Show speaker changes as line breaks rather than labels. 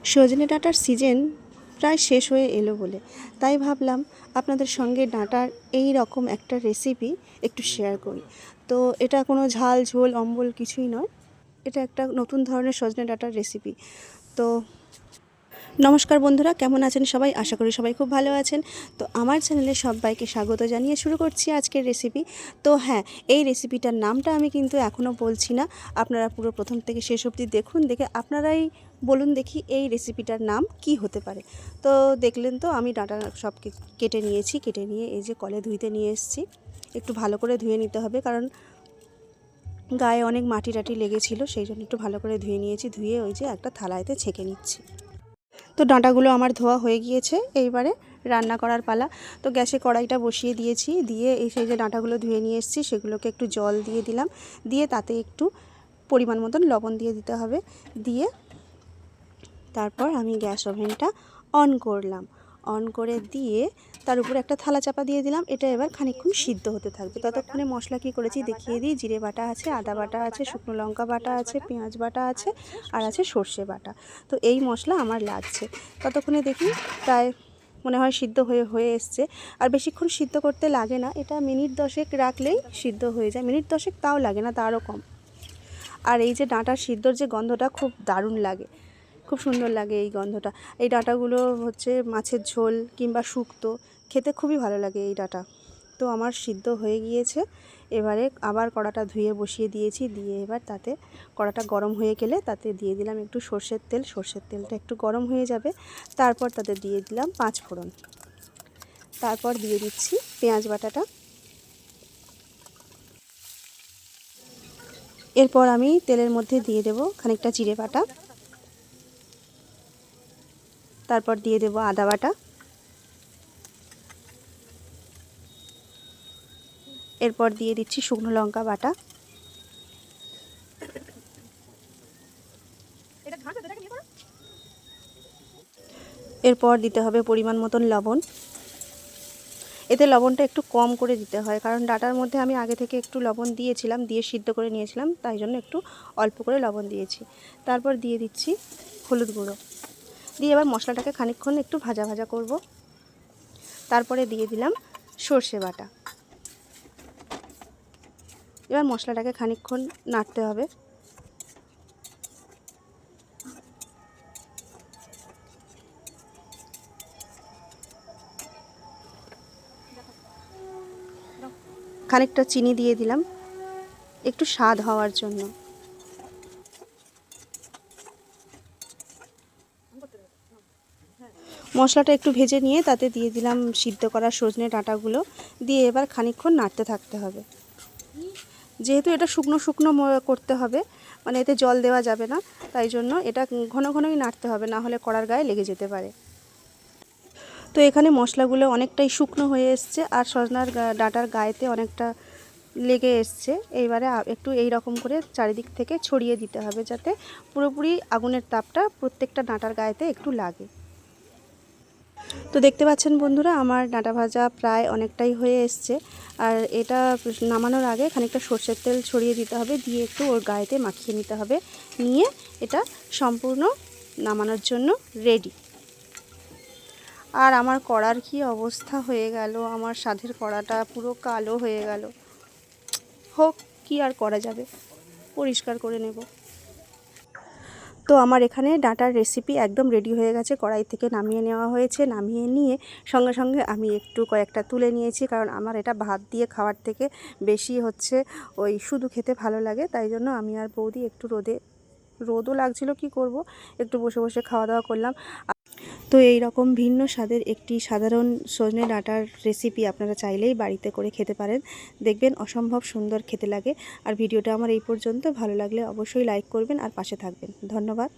সজনে ডাঁটার সিজন প্রায় শেষ হয়ে এলো বলে তাই ভাবলাম আপনাদের সঙ্গে ডাঁটার এই রকম একটা রেসিপি একটু শেয়ার করি। তো এটা কোনো ঝাল ঝোল অম্বল কিছুই নয়, এটা একটা নতুন ধরনের সজনে ডাঁটার রেসিপি। তো নমস্কার বন্ধুরা, কেমন আছেন সবাই? আশা করি সবাই খুব ভালো আছেন। তো আমার চ্যানেলে সবাইকে স্বাগত জানিয়ে শুরু করছি আজকের রেসিপি। তো হ্যাঁ, এই রেসিপিটার নামটা আমি কিন্তু এখনও বলছি না, আপনারা পুরো প্রথম থেকে শেষ অবধি দেখুন, দেখে আপনারাই বলুন দেখি এই রেসিপিটার নাম কি হতে পারে। তো দেখলেন তো আমি ডাঁটা সব কেটে নিয়েছি, কেটে নিয়ে এই যে কলে ধুইতে নিয়ে এসেছি। একটু ভালো করে ধুয়ে নিতে হবে, কারণ গায়ে অনেক মাটি টাটি লেগেছিলো, সেই জন্য একটু ভালো করে ধুয়ে নিয়েছি। ধুয়ে ওই যে একটা থালাইতে ছেঁকে নিচ্ছি। তো ডাঁটাগুলো আমার ধোয়া হয়ে গিয়েছে, এইবারে রান্না করার পালা। তো গ্যাসে কড়াইটা বসিয়ে দিয়েছি, দিয়ে এই সেই যে ডাঁটাগুলো ধুয়ে নিয়ে এসেছি সেগুলোকে একটু জল দিয়ে দিলাম, দিয়ে তাতে একটু পরিমাণ মতন লবণ দিয়ে দিতে হবে। দিয়ে তারপর আমি গ্যাস ওভেনটা অন করলাম, অন করে দিয়ে তার উপরে একটা থালা চাপা দিয়ে দিলাম। এটা এবার খানিকক্ষণ সিদ্ধ হতে থাকবে। ততক্ষণে মশলা কি করেছি দেখিয়ে দিই। জিরে বাটা আছে, আদা বাটা আছে, শুকনো লঙ্কা বাটা আছে, পেঁয়াজ বাটা আছে, আর আছে সর্ষে বাটা। তো এই মশলা আমার লাগছে। ততক্ষণে দেখি প্রায় মনে হয় সিদ্ধ হয়ে এসছে। আর বেশিক্ষণ সিদ্ধ করতে লাগে না, এটা মিনিট 10 রাখলেই সিদ্ধ হয়ে যায়। মিনিট 10 তাও লাগে না, তারও কম। আর এই যে ডাঁটার সিদ্ধর যে গন্ধটা খুব দারুণ লাগে, খুব সুন্দর লাগে এই গন্ধটা। এই ডাঁটাগুলো হচ্ছে মাছের ঝোল কিংবা শুক্তো খেতে খুবই ভালো লাগে এই ডাঁটা। তো আমার সিদ্ধ হয়ে গিয়েছে। এবারে আবার কড়াটা ধুয়ে বসিয়ে দিয়েছি, দিয়ে এবার তাতে কড়াটা গরম হয়ে গেলে তাতে দিয়ে দিলাম একটু সর্ষের তেল। সর্ষের তেলটা একটু গরম হয়ে যাবে, তারপর তাতে দিয়ে দিলাম 5 ফোড়ন। তারপর দিয়ে দিচ্ছি পেঁয়াজ বাটাটা। এরপর আমি তেলের মধ্যে দিয়ে দেব খানিকটা জিরে বাটা, তারপর দিয়ে দেব আদা বাটা, এরপর দিয়ে দিচ্ছি শুকনো লঙ্কা বাটা, এরপর দিতে হবে পরিমাণ মতন লবণ। এতে লবণটা একটু কম করে দিতে হয়, কারণ ডাঁটার মধ্যে আমি আগে থেকে একটু লবণ দিয়েছিলাম, দিয়ে সিদ্ধ করে নিয়েছিলাম, তাই জন্য একটু অল্প করে লবণ দিয়েছি। তারপর দিয়ে দিচ্ছি হলুদ গুঁড়ো, দিয়ে এবার মশলাটাকে খানিকক্ষণ একটু ভাজা ভাজা করব। তারপরে দিয়ে দিলাম সর্ষে বাটা। এবার মশলাটাকে খানিকক্ষণ নাড়তে হবে। খানিকটা চিনি দিয়ে দিলাম একটু স্বাদ হওয়ার জন্য। মশলাটা একটু ভেজে নিয়ে তাতে দিয়ে দিলাম সিদ্ধ করা সজনে ডাঁটাগুলো, দিয়ে এবার খানিকক্ষণ নাড়তে থাকতে হবে। যেহেতু এটা শুকনো শুকনো করতে হবে, মানে এতে জল দেওয়া যাবে না, তাই জন্য এটা ঘন ঘনই নাড়তে হবে, না হলে কড়ার গায়ে লেগে যেতে পারে। তো এখানে মশলাগুলো অনেকটাই শুকনো হয়ে এসছে, আর সজনার ডাঁটার গায়েতে অনেকটা লেগে এসছে। এইবারে একটু এই রকম করে চারিদিক থেকে ছড়িয়ে দিতে হবে, যাতে পুরোপুরি আগুনের তাপটা প্রত্যেকটা ডাঁটার গায়েতে একটু লাগে। তো দেখতে পাচ্ছেন বন্ধুরা, আমার ডাঁটা ভাজা প্রায় অনেকটাই হয়ে এসছে। আর এটা নামানোর আগে খানিকটা সর্ষের তেল ছড়িয়ে দিতে হবে, দিয়ে একটু ওর গায়েতে মাখিয়ে নিতে হবে, নিয়ে এটা সম্পূর্ণ নামানোর জন্য রেডি। আর আমার কড়ার কি অবস্থা হয়ে গেল, আমার সাধের কড়াটা পুরো কালো হয়ে গেল। হোক, কি আর করা যাবে, পরিষ্কার করে নেব। তো আমার এখানে ডাঁটার রেসিপি একদম রেডি হয়ে গেছে, কড়াই থেকে নামিয়ে নেওয়া হয়েছে। নামিয়ে নিয়ে সঙ্গে সঙ্গে আমি একটু কয়েকটা তুলে নিয়েছি, কারণ আমার এটা ভাত দিয়ে খাওয়ার থেকে বেশি হচ্ছে ওই শুধু খেতে ভালো লাগে। তাই জন্য আমি আর বৌদি একটু রোদও লাগছিল, কি করব, একটু বসে বসে খাওয়া দাওয়া করলাম। তো এই রকম ভিন্ন স্বাদের একটি সাধারণ সজনে ডাঁটার রেসিপি আপনারা চাইলেই বাড়িতে করে খেতে পারেন, দেখবেন অসম্ভব সুন্দর খেতে লাগে। আর ভিডিওটা আমার এই পর্যন্ত, ভালো লাগলে অবশ্যই লাইক করবেন আর পাশে থাকবেন। ধন্যবাদ।